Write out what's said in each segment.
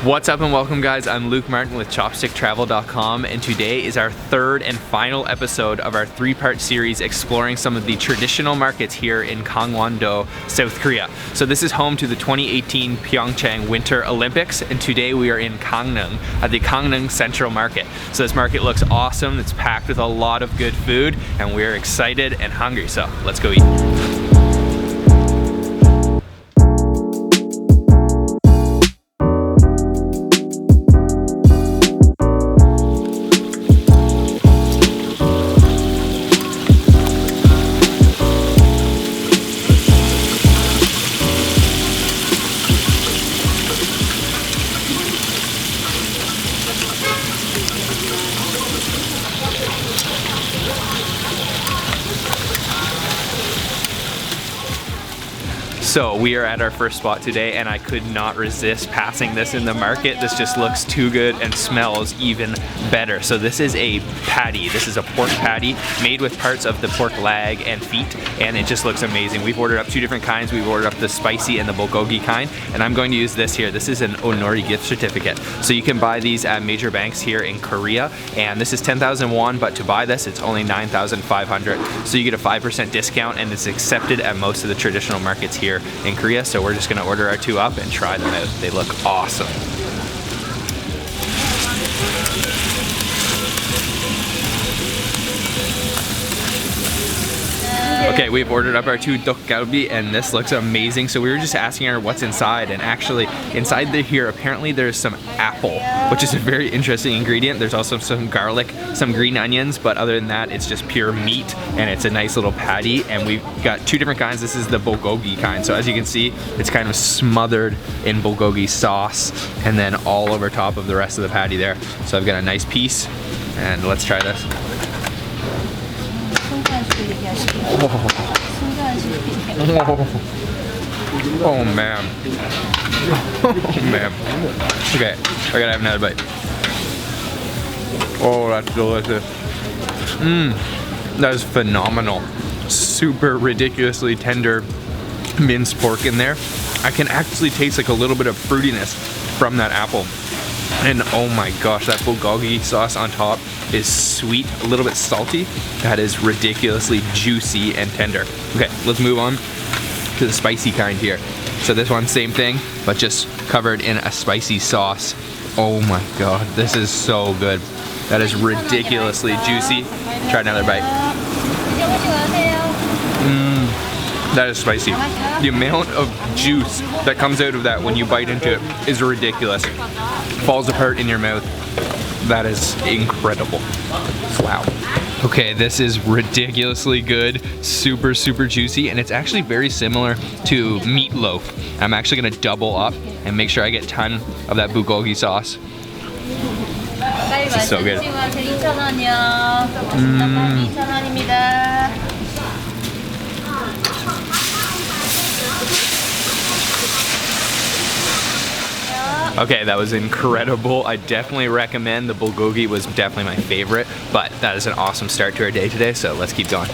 What's up and welcome guys, I'm Luke Martin with chopsticktravel.com and today is our third and final episode of our three-part series exploring some of the traditional markets here in Gangneung, South Korea. So this is home to the 2018 Pyeongchang Winter Olympics and today we are in Gangneung at the Gangneung Central Market. So this market looks awesome, it's packed with a lot of good food and we're excited and hungry, so let's go eat. So we are at our first spot today and I could not resist passing this in the market. This just looks too good and smells even better. So this is a patty. This is a pork patty made with parts of the pork leg and feet and it just looks amazing. We've ordered up two different kinds. We've ordered up the spicy and the bulgogi kind and I'm going to use this here. This is an Onori gift certificate. So you can buy these at major banks here in Korea and this is 10,000 won, but to buy this it's only 9,500. So you get a 5% discount and it's accepted at most of the traditional markets here in Korea, so we're just gonna order our two up and try them out. They look awesome. Okay, we've ordered up our two hotteok galbi and this looks amazing. So we were just asking her what's inside and actually inside here apparently there's some apple, which is a very interesting ingredient. There's also some garlic, some green onions, but other than that it's just pure meat and it's a nice little patty and we've got two different kinds. This is the bulgogi kind. So as you can see, it's kind of smothered in bulgogi sauce and then all over top of the rest of the patty there. So I've got a nice piece and let's try this. Oh man. Oh man. Okay, I gotta have another bite. Oh, that's delicious. That is phenomenal. Super ridiculously tender minced pork in there. I can actually taste like a little bit of fruitiness from that apple. And oh my gosh, that bulgogi sauce on top is sweet, a little bit salty. That is ridiculously juicy and tender. Okay, let's move on to the spicy kind here. So this one, same thing, but just covered in a spicy sauce. Oh my god, this is so good. That is ridiculously juicy. Try another bite. That is spicy. The amount of juice that comes out of that when you bite into it is ridiculous. Falls apart in your mouth. That is incredible. Wow. Okay, this is ridiculously good, super juicy, and it's actually very similar to meatloaf. I'm actually gonna double up and make sure I get a ton of that bulgogi sauce. This is so good. Okay, that was incredible. I definitely recommend the bulgogi. Was definitely my favorite, but that is an awesome start to our day today, so let's keep going.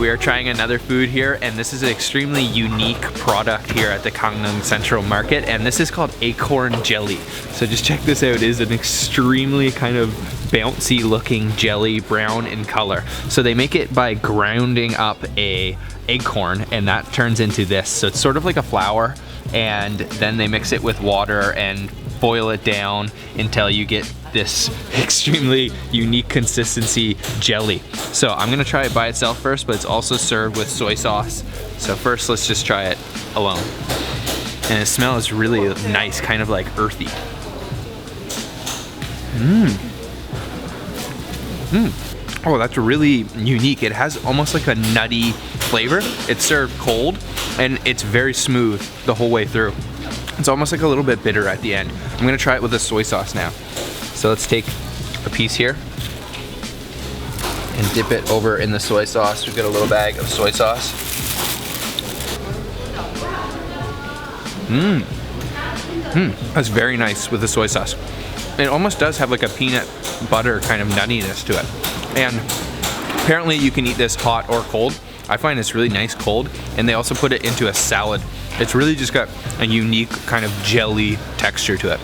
We are trying another food here and this is an extremely unique product here at the Gangneung Central Market and this is called acorn jelly. So just check this out. It is an extremely kind of bouncy looking jelly, brown in color. So they make it by grounding up a acorn and that turns into this. So it's sort of like a flour and then they mix it with water and boil it down until you get this extremely unique consistency jelly. So I'm gonna try it by itself first, but it's also served with soy sauce. So first let's just try it alone. And it smells really nice, kind of like earthy. Oh, that's really unique. It has almost like a nutty flavor. It's served cold and it's very smooth the whole way through. It's almost like a little bit bitter at the end. I'm gonna try it with the soy sauce now. So let's take a piece here and dip it over in the soy sauce. We've got a little bag of soy sauce. That's very nice with the soy sauce. It almost does have like a peanut butter kind of nuttiness to it. And apparently you can eat this hot or cold. I find it's really nice cold, and they also put it into a salad. It's really just got a unique kind of jelly texture to it.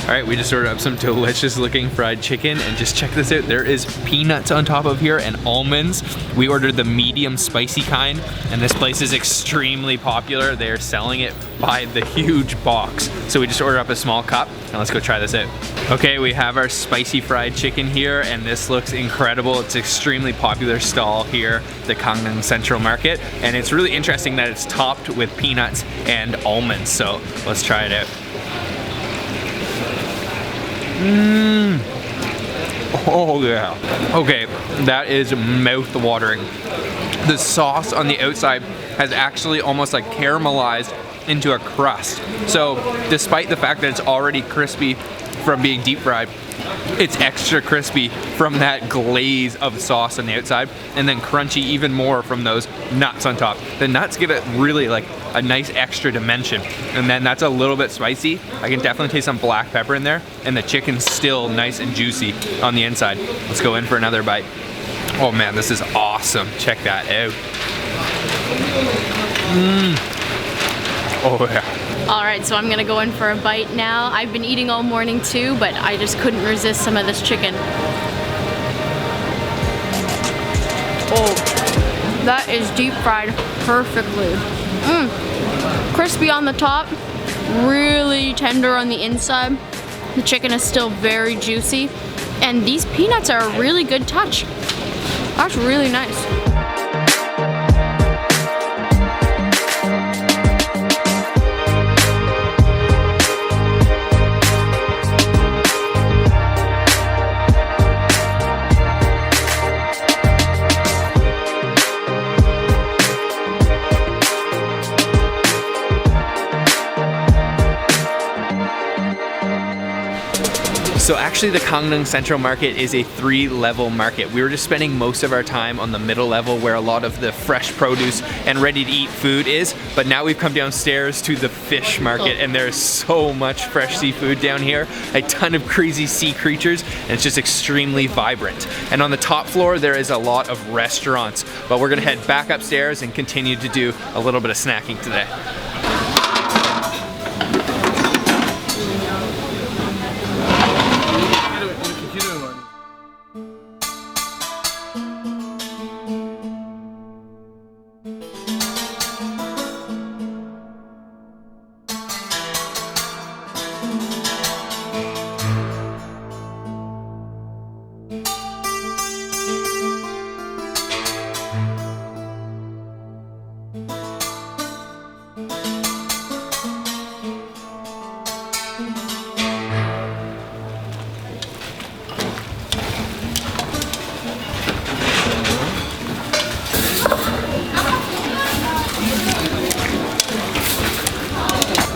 All right, we just ordered up some delicious looking fried chicken, and just check this out. There is peanuts on top of here and almonds. We ordered the medium spicy kind, and this place is extremely popular. They are selling it by the huge box. So we just ordered up a small cup, and let's go try this out. Okay, we have our spicy fried chicken here, and this looks incredible. It's an extremely popular stall here, the Gangneung Central Market, and it's really interesting that it's topped with peanuts and almonds. So let's try it out. Oh yeah. Okay, that is mouth-watering. The sauce on the outside has actually almost like caramelized into a crust. So despite the fact that it's already crispy from being deep fried, it's extra crispy from that glaze of sauce on the outside, and then crunchy even more from those nuts on top. The nuts give it really like a nice extra dimension, and then that's a little bit spicy. I can definitely taste some black pepper in there, and the chicken's still nice and juicy on the inside. Let's go in for another bite. Oh man, this is awesome. Check that out. Oh yeah. All right, so I'm gonna go in for a bite now. I've been eating all morning too, but I just couldn't resist some of this chicken. Oh, that is deep fried perfectly. Crispy on the top, really tender on the inside. The chicken is still very juicy, and these peanuts are a really good touch. That's really nice. So actually the Gangneung Central Market is a 3-level market. We were just spending most of our time on the middle level where a lot of the fresh produce and ready to eat food is, but now we've come downstairs to the fish market, and there's so much fresh seafood down here, a ton of crazy sea creatures, and it's just extremely vibrant. And on the top floor there is a lot of restaurants, but we're gonna head back upstairs and continue to do a little bit of snacking today.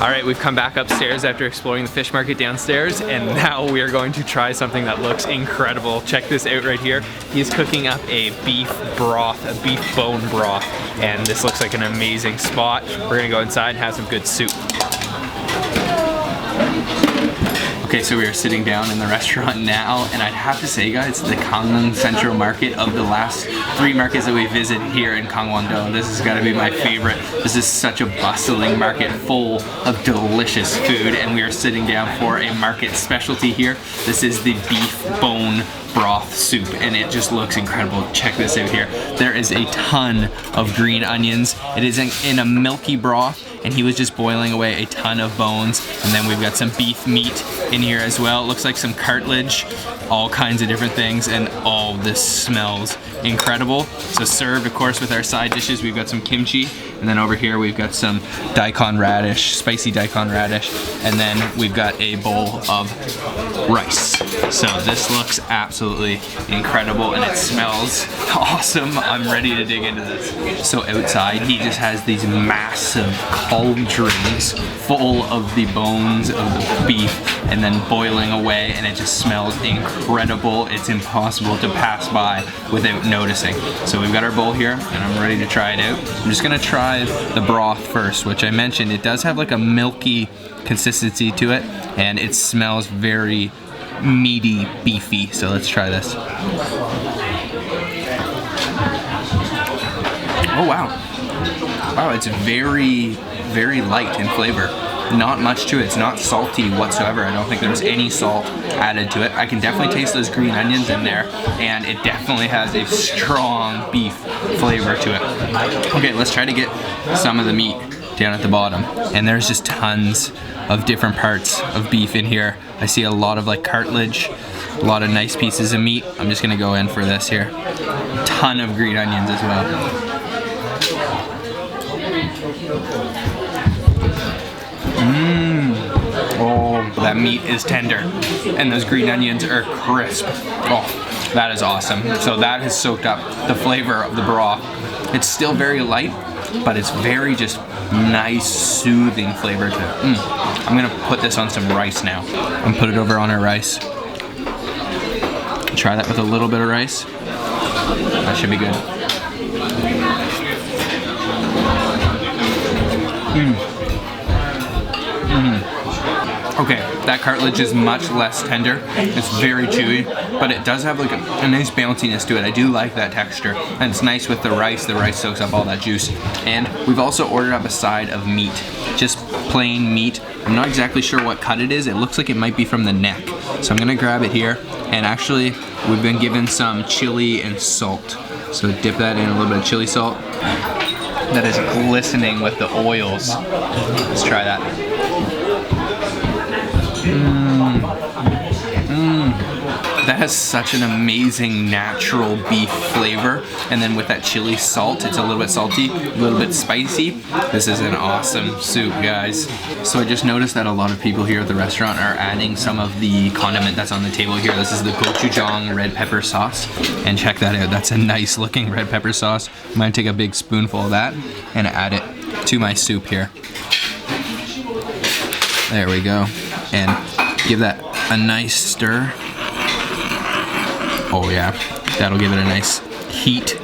All right, we've come back upstairs after exploring the fish market downstairs, and now we are going to try something that looks incredible. Check this out right here. He's cooking up a beef broth, a beef bone broth, and this looks like an amazing spot. We're gonna go inside and have some good soup. Okay, so we are sitting down in the restaurant now, and I'd have to say, guys, the Gangneung Central Market, of the last 3 markets that we visited here in Gangwon-do, this has got to be my favorite. This is such a bustling market full of delicious food, and we are sitting down for a market specialty here. This is the beef bone broth soup, and it just looks incredible. Check this out here. There is a ton of green onions. It is in a milky broth, and he was just boiling away a ton of bones. And then we've got some beef meat in here as well. It looks like some cartilage, all kinds of different things, and oh, this smells incredible. So served, of course, with our side dishes. We've got some kimchi, and then over here we've got some daikon radish, spicy daikon radish, and then we've got a bowl of rice. So this looks absolutely incredible, and it smells awesome. I'm ready to dig into this. So outside, he just has these massive cauldrons full of the bones of the beef and then boiling away, and it just smells incredible. It's impossible to pass by without noticing. So we've got our bowl here, and I'm ready to try it out. I'm just gonna try the broth first, which I mentioned, it does have like a milky consistency to it, and it smells very meaty, beefy. So let's try this. Oh wow. Wow, it's very, very light in flavor. Not much to it. It's not salty whatsoever. I don't think there's any salt added to it. I can definitely taste those green onions in there, and it definitely has a strong beef flavor to it. Okay, let's try to get some of the meat down at the bottom. And there's just tons of different parts of beef in here. I see a lot of like cartilage, a lot of nice pieces of meat. I'm just gonna go in for this here. Ton of green onions as well. Oh, that meat is tender, and those green onions are crisp. Oh, that is awesome. So that has soaked up the flavor of the broth. It's still very light, but it's very just nice, soothing flavor to it. I'm gonna put this on some rice now and put it over on our rice. Try that with a little bit of rice. That should be good. Okay, that cartilage is much less tender. It's very chewy, but it does have like a nice bounciness to it. I do like that texture, and it's nice with the rice. The rice soaks up all that juice. And we've also ordered up a side of meat, just plain meat. I'm not exactly sure what cut it is. It looks like it might be from the neck. So I'm gonna grab it here, and actually we've been given some chili and salt. So dip that in a little bit of chili salt. That is glistening with the oils. Let's try that. That has such an amazing natural beef flavor, and then with that chili salt, it's a little bit salty, a little bit spicy. This is an awesome soup, guys. So I just noticed that a lot of people here at the restaurant are adding some of the condiment that's on the table here. This is the gochujang red pepper sauce, and check that out. That's a nice looking red pepper sauce. I'm gonna take a big spoonful of that and add it to my soup here. There we go. And give that a nice stir. Oh yeah, that'll give it a nice heat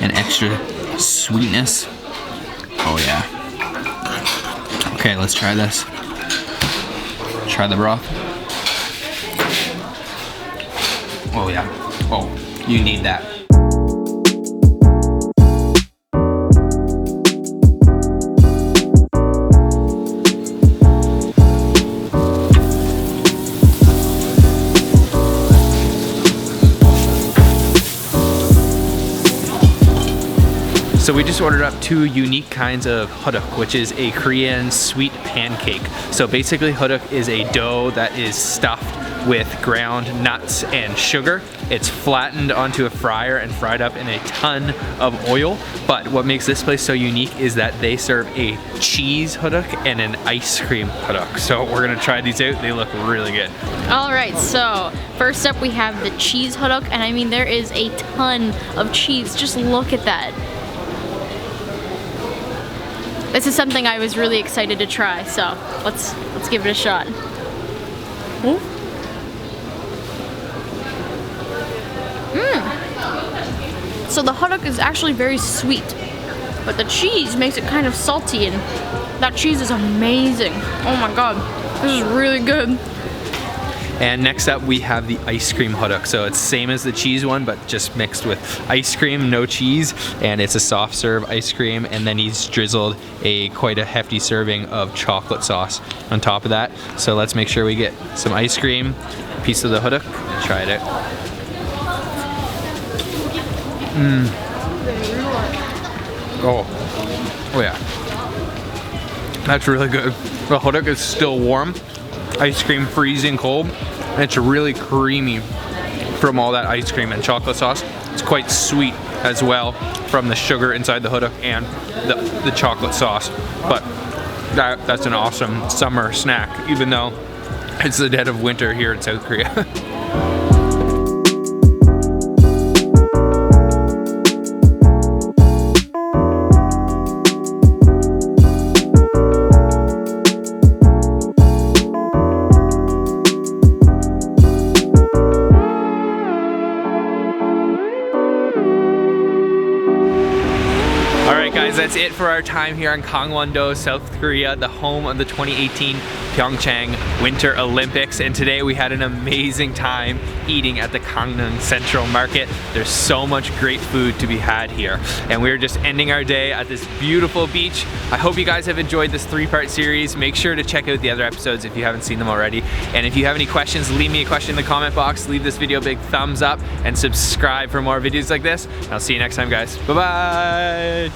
and extra sweetness. Oh yeah. Okay, let's try this. Try the broth. Oh yeah. Oh, you need that. So we just ordered up two unique kinds of hotteok, which is a Korean sweet pancake. So basically hotteok is a dough that is stuffed with ground nuts and sugar. It's flattened onto a fryer and fried up in a ton of oil. But what makes this place so unique is that they serve a cheese hotteok and an ice cream hotteok. So we're gonna try these out. They look really good. All right, so first up we have the cheese hotteok, and I mean there is a ton of cheese. Just look at that. This is something I was really excited to try, so let's give it a shot. So the hotteok is actually very sweet, but the cheese makes it kind of salty, and that cheese is amazing. Oh my god, this is really good. And next up we have the ice cream hotteok. So it's same as the cheese one, but just mixed with ice cream, no cheese, and it's a soft serve ice cream, and then he's drizzled quite a hefty serving of chocolate sauce on top of that. So let's make sure we get some ice cream, a piece of the hotteok, try it out. Oh yeah. That's really good. The hotteok is still warm. Ice cream freezing cold. And it's really creamy from all that ice cream and chocolate sauce. It's quite sweet as well from the sugar inside the hotteok and the chocolate sauce. But that's an awesome summer snack, even though it's the dead of winter here in South Korea. Alright guys, that's it for our time here in Gangneung, South Korea, the home of the 2018 Pyeongchang Winter Olympics. And today we had an amazing time eating at the Gangneung Central Market. There's so much great food to be had here. And we're just ending our day at this beautiful beach. I hope you guys have enjoyed this 3-part series. Make sure to check out the other episodes if you haven't seen them already. And if you have any questions, leave me a question in the comment box. Leave this video a big thumbs up and subscribe for more videos like this. I'll see you next time, guys. Bye-bye.